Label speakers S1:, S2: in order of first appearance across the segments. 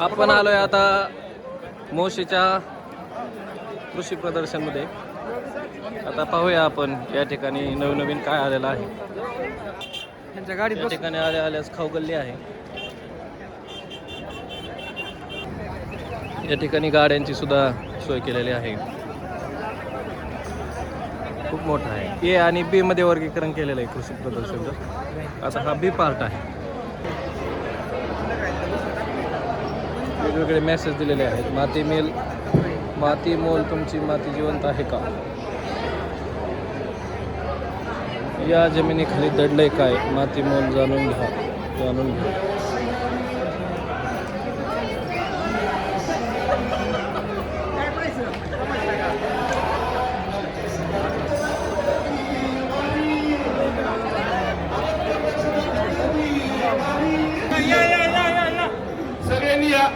S1: आपण आलोय आता मोशीच्या कृषी प्रदर्शनमध्ये. आता पाहूया आपण या ठिकाणी नवनवीन काय आलेलं आहे.
S2: त्यांच्या गाडीत
S1: या ठिकाणी आल्यास खाऊ गल्ली आहे. या ठिकाणी गाड्यांची सुद्धा सोय केलेली आहे. खूप मोठा आहे. ए आणि बी मध्ये वर्गीकरण केलेलं आहे कृषी प्रदर्शनचं. आता हा बी पार्ट आहे. वेगवेगळे मेसेज दिलेले आहेत. माती मोल तुमची माती जिवंत आहे का? या जमिनीखाली दडलंय काय? माती मोल जाणून घ्या.
S3: सगळ्यांनी या.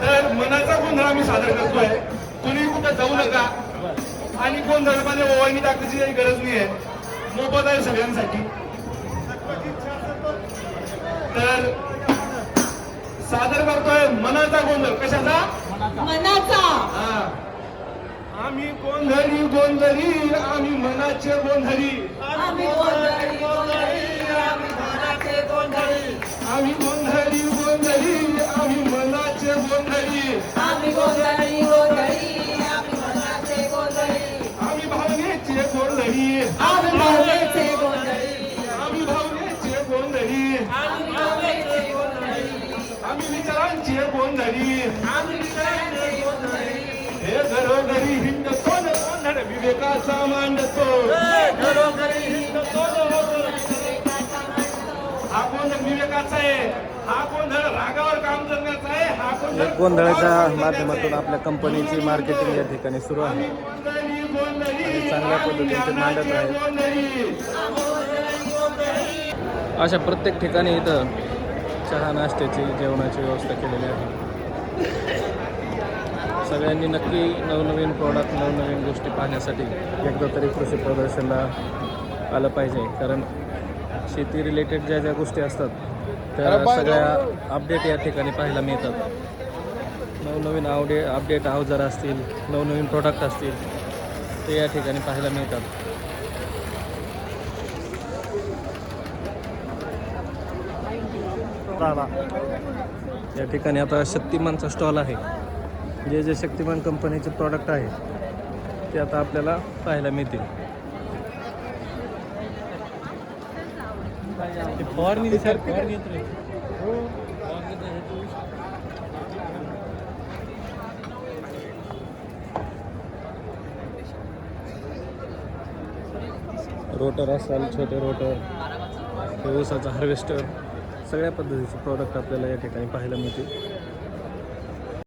S3: तर मनाचा गोंधळ आम्ही सादर करतोय. कुणी कुठं जाऊ नका आणि गोंधळामध्ये ओवाळणी टाकायची काही गरज नाही आहे. मोफत आहे सगळ्यांसाठी. तर सादर करतोय मनाचा गोंधळ. कशाचा?
S4: मनाचा.
S3: आम्ही गोंधळी आम्ही मनाचे गोंधळी.
S4: आम्ही गोंधळी आम्ही मनाचे गोंधळी.
S3: आम्ही गोंधळी आम्ही मनाचे गोंधळी.
S4: आम्ही गोंधळी आम्ही मनाचे गोंधळी.
S3: आम्ही भावनेचे गोंधळी.
S4: आम्ही भावनेचे गोंधळी.
S3: आम्ही भावनेचे गोंधळी.
S4: आम्ही भावनेचे गोंधळी.
S3: आम्ही विचारांचे गोंधळी.
S4: आम्ही विचारांचे गोंधळी.
S3: हे घरोघरी हिंडतो न गोंधळ विवेकाचा मांडतो.
S4: घरोघरी हिंडतो
S3: हा गोंधळ विवेकाचा आहे. हा गोंधळ रागावर काम करण्याचा आहे. हा गोंधळ
S1: गोंधळाच्या माध्यमातून आपल्या कंपनीची मार्केटिंग या ठिकाणी सुरू आहे.
S3: गोंधळी
S1: चांगल्या पद्धतीने ते मांडत आहेत. अशा प्रत्येक ठिकाणी इथं चहा नाश्त्याची जेवणाची व्यवस्था केलेली आहे. सगळ्यांनी नक्की नवनवीन प्रॉडक्ट नवनवीन गोष्टी पाहण्यासाठी एकदा तरी कृषी प्रदर्शनला आलं पाहिजे. कारण शेती रिलेटेड ज्या गोष्टी असतात त्या सगळ्या अपडेट या ठिकाणी पाहायला मिळतात. नवनवीन अपडेट अवजार असतील, नवनवीन प्रॉडक्ट असतील ते या ठिकाणी पाहायला मिळतात. या ठिकाणी आता शक्तिमानचा स्टॉल आहे. जे शक्तिमान कंपनीचे प्रॉडक्ट आहे ते आता आपल्याला पाहायला मिळतील. रोटर असाल, छोटे रोटर, ऊसाचा हार्वेस्टर, सगळ्या पद्धतीचे प्रॉडक्ट आपल्याला या ठिकाणी पाहायला मिळतील.